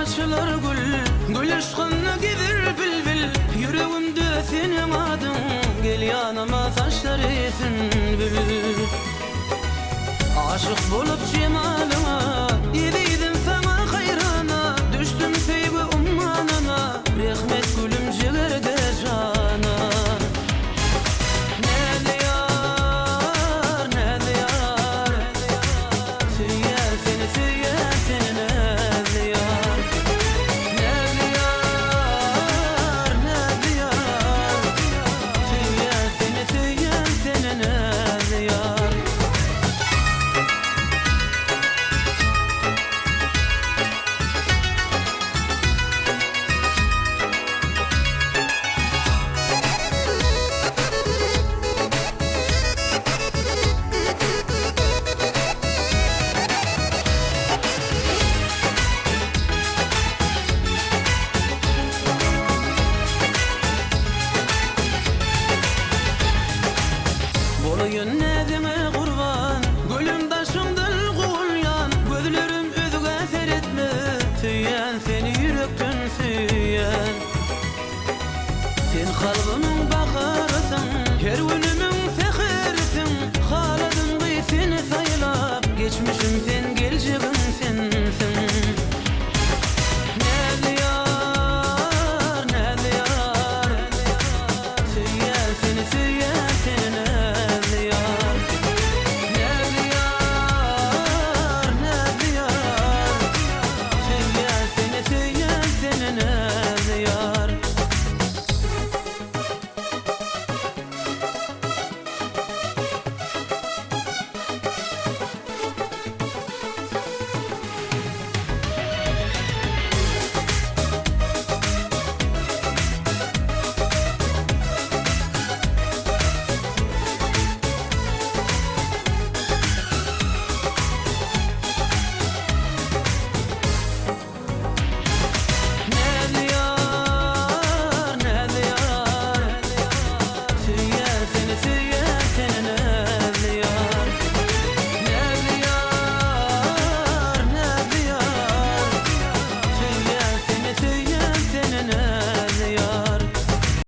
açılır gül aşkını gider bilbil. Yüreğimde senin adın, gel yanıma taşlar esin bil. Aşık bolup cemalına, yediydim sana hayrana. Düştüm seybi ummanına, rahmet gülüm jigerde cana. Yönledime kurban, gülüm taşımdır kulyan. Gözlerim özüge seyretme, süyen seni yürekten süyen. Sen kalbimin bakarısın, her gün